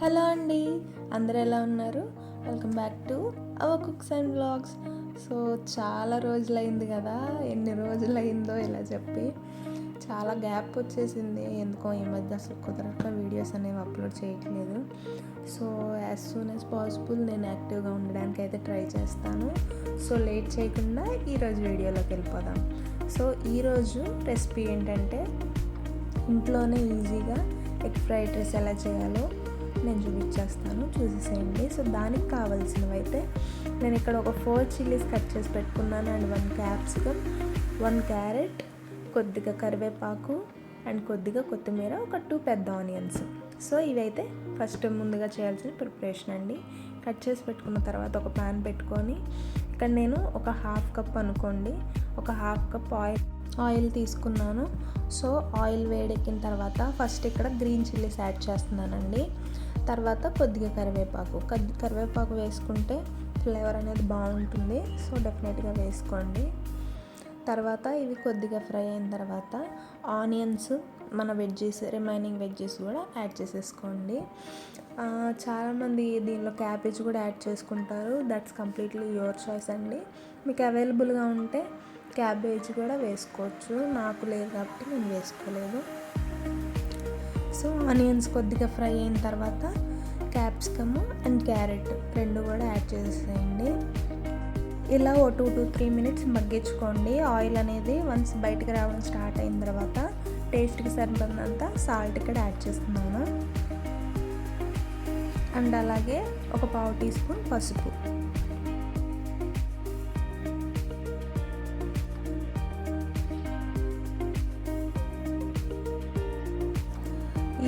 Hello అండి, అందరూ ఎలా ఉన్నారు? Welcome back to our cooks and vlogs. So చాలా రోజులైంది కదా, ఎన్ని రోజులైందో ఇలా చెప్పి చాలా గ్యాప్ వచ్చేసింది. ఎందుకో ఈ మధ్య అసలు కుదరక వీడియోస్ అనేవి అప్లోడ్ చేయట్లేదు. So as soon as possible నేను యాక్టివ్గా ఉండడానికి అయితే ట్రై చేస్తాను. సో లేట్ చేయకుండా ఈరోజు వీడియోలోకి వెళ్ళిపోదాం. సో ఈరోజు రెసిపీ ఏంటంటే ఇంట్లోనే ఈజీగా ఎగ్ ఫ్రైడ్ రైస్ ఎలా చేయాలో నేను చూపించేస్తాను, చూసేసేయండి. సో దానికి కావాల్సినవి అయితే నేను ఇక్కడ ఒక 4 చిల్లీస్ కట్ చేసి పెట్టుకున్నాను అండ్ 1 క్యాప్సికమ్, 1 క్యారెట్, కొద్దిగా కరివేపాకు అండ్ కొద్దిగా కొత్తిమీర, ఒక 2 పెద్ద ఆనియన్స్. సో ఇవైతే ఫస్ట్ ముందుగా చేయాల్సిన ప్రిపరేషన్ అండి. కట్ చేసి పెట్టుకున్న తర్వాత ఒక ప్యాన్ పెట్టుకొని ఇక్కడ నేను ఒక 1/2 కప్ అనుకోండి, ఒక 1/2 కప్ ఆయిల్ తీసుకున్నాను. సో ఆయిల్ వేడెక్కిన తర్వాత ఫస్ట్ ఇక్కడ గ్రీన్ చిల్లీస్ యాడ్ చేస్తున్నానండి. తర్వాత కొద్దిగా కరివేపాకు వేసుకుంటే ఫ్లేవర్ అనేది బాగుంటుంది. సో డెఫినెట్గా వేసుకోండి. తర్వాత ఇవి కొద్దిగా ఫ్రై అయిన తర్వాత ఆనియన్స్, మన రిమైనింగ్ వెజ్జెస్ కూడా యాడ్ చేసేసుకోండి. చాలామంది దీనిలో క్యాబేజ్ కూడా యాడ్ చేసుకుంటారు. దట్స్ కంప్లీట్లీ యువర్ చాయిస్ అండి. మీకు అవైలబుల్గా ఉంటే క్యాబేజ్ కూడా వేసుకోవచ్చు. నాకు లేదు కాబట్టి నేను వేసుకోలేదు. సో ఆనియన్స్ కొద్దిగా ఫ్రై అయిన తర్వాత క్యాప్సికమ్ అండ్ క్యారెట్ రెండు కూడా యాడ్ చేసేయండి. ఇలా ఓ 2 to 3 మినిట్స్ మగ్గించుకోండి. ఆయిల్ అనేది వన్స్ బయటకు రావడం స్టార్ట్ అయిన తర్వాత టేస్ట్కి సరిపడినంత సాల్ట్ ఇక్కడ యాడ్ చేస్తున్నాను అండ్ అలాగే ఒక 1/2 టీ స్పూన్ పసుపు.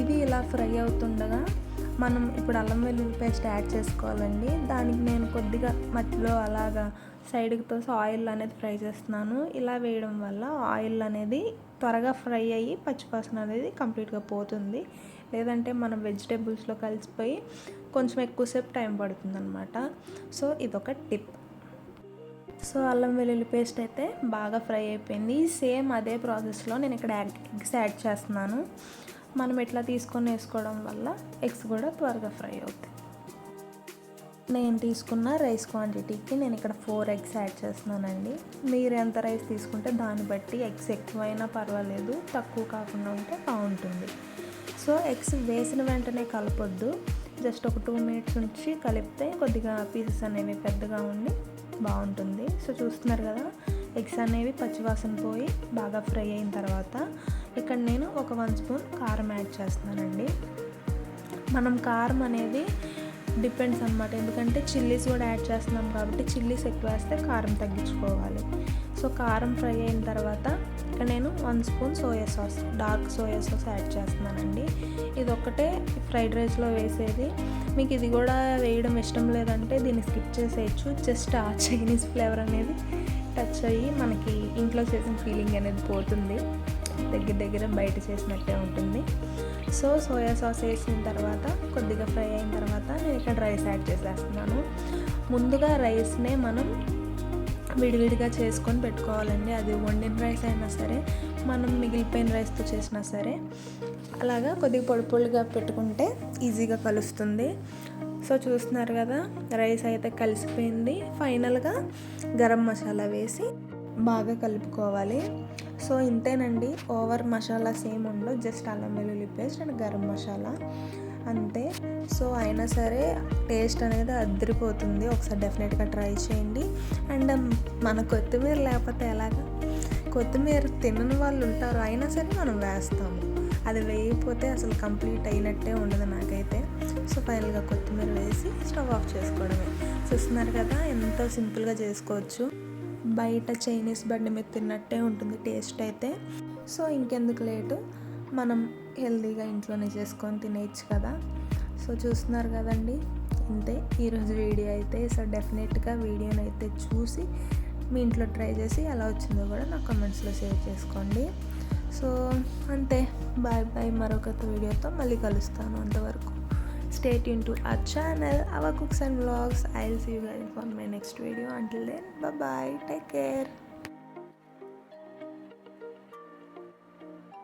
ఇది ఇలా ఫ్రై అవుతుండగా మనం ఇప్పుడు అల్లం వెల్లుల్లి పేస్ట్ యాడ్ చేసుకోవాలండి. దానికి నేను కొద్దిగా మధ్యలో అలాగా సైడ్కి తోసి ఆయిల్ అనేది ఫ్రై చేస్తున్నాను. ఇలా వేయడం వల్ల ఆయిల్ అనేది త్వరగా ఫ్రై అయ్యి పచ్చివాసన అనేది కంప్లీట్గా పోతుంది. లేదంటే మనం వెజిటేబుల్స్లో కలిసిపోయి కొంచెం ఎక్కువసేపు టైం పడుతుంది అనమాట. సో ఇదొక టిప్. సో అల్లం వెల్లుల్లి పేస్ట్ అయితే బాగా ఫ్రై అయిపోయింది. సేమ్ అదే ప్రాసెస్లో నేను ఇక్కడ ఎగ్స్ యాడ్ చేస్తున్నాను. మనం ఎట్లా తీసుకొని వేసుకోవడం వల్ల ఎగ్స్ కూడా త్వరగా ఫ్రై అవుతాయి. నేను తీసుకున్న రైస్ క్వాంటిటీకి నేను ఇక్కడ 4 ఎగ్స్ యాడ్ చేస్తున్నానండి. మీరు ఎంత రైస్ తీసుకుంటే దాన్ని బట్టి ఎగ్స్ ఎక్కువైనా పర్వాలేదు, తక్కువ కాకుండా ఉంటే బాగుంటుంది. సో ఎగ్స్ వేసిన వెంటనే కలపొద్దు, జస్ట్ ఒక 2 మినిట్స్ ఉంచి కలిపితే కొద్దిగా పీసెస్ అనేవి పెద్దగా ఉండి బాగుంటుంది. సో చూస్తున్నారు కదా, ఎగ్స్ అనేవి పచ్చివాసన పోయి బాగా ఫ్రై అయిన తర్వాత ఇక్కడ నేను ఒక 1 స్పూన్ కారం యాడ్ చేస్తున్నానండి. మనం కారం అనేది డిపెండ్స్ అనమాట, ఎందుకంటే చిల్లీస్ కూడా యాడ్ చేస్తున్నాం కాబట్టి చిల్లీస్ ఎక్కువ వేస్తే కారం తగ్గించుకోవాలి. సో కారం ఫ్రై అయిన తర్వాత ఇక్కడ నేను 1 spoon soya sauce, dark soya sauce add చేస్తున్నానండి. ఇది ఒక్కటే ఫ్రైడ్ రైస్లో వేసేది. మీకు ఇది కూడా వేయడం ఇష్టం లేదంటే దీన్ని స్కిప్ చేసేయచ్చు. జస్ట్ ఆ చైనీస్ ఫ్లేవర్ అనేది టచ్ అయ్యి మనకి ఇంట్లో చేసిన ఫీలింగ్ అనేది పోతుంది, దగ్గర బయట చేసినట్టే ఉంటుంది. సో సోయా సాస్ వేసిన తర్వాత కొద్దిగా ఫ్రై అయిన తర్వాత నేను ఇక్కడ రైస్ యాడ్ చేసేస్తున్నాను. ముందుగా రైస్నే మనం విడివిడిగా చేసుకొని పెట్టుకోవాలండి. అది వండిన రైస్ అయినా సరే, మనం మిగిలిపోయిన రైస్తో చేసినా సరే అలాగా కొద్దిగా పొడిగా పెట్టుకుంటే ఈజీగా కలుస్తుంది. సో చూస్తున్నారు కదా, రైస్ అయితే కలిసిపోయింది. ఫైనల్గా గరం మసాలా వేసి బాగా కలుపుకోవాలి. సో ఇంతేనండి, ఓవర్ మసాలాస్ ఏమి ఉండవు, జస్ట్ అల్లం వెల్లుల్లి పేస్ట్ అండ్ గరం మసాలా అంతే. సో అయినా సరే టేస్ట్ అనేది అదిరిపోతుంది. ఒకసారి డెఫినెట్గా ట్రై చేయండి. అండ్ మన కొత్తిమీర లేకపోతే ఎలాగా, కొత్తిమీర తినని వాళ్ళు ఉంటారు, అయినా సరే మనం వేస్తాము. అది వేయకపోతే అసలు కంప్లీట్ అయినట్టే ఉండదు నాకైతే. సో ఫైనల్గా కొత్తిమీర వేసి స్టవ్ ఆఫ్ చేసుకోవడమే. చూస్తున్నారు కదా, ఎంతో సింపుల్గా చేసుకోవచ్చు. బయట చైనీస్ బండి మీద తిన్నట్టే ఉంటుంది టేస్ట్ అయితే. సో ఇంకెందుకు లేటు, మనం హెల్తీగా ఇంట్లోనే చేసుకొని తినేయచ్చు కదా. సో చూస్తున్నారు కదండి, ఇంతే ఈరోజు వీడియో అయితే. సో డెఫినెట్గా వీడియోని అయితే చూసి మీ ఇంట్లో ట్రై చేసి ఎలా వచ్చిందో కూడా నా కామెంట్స్లో షేర్ చేసుకోండి. సో అంతే, బాయ్. మరొక వీడియోతో మళ్ళీ కలుస్తాను. అంతవరకు stay tuned to our channel, our cooks and vlogs. I'll see you guys on my next video. Until then, bye bye, take care.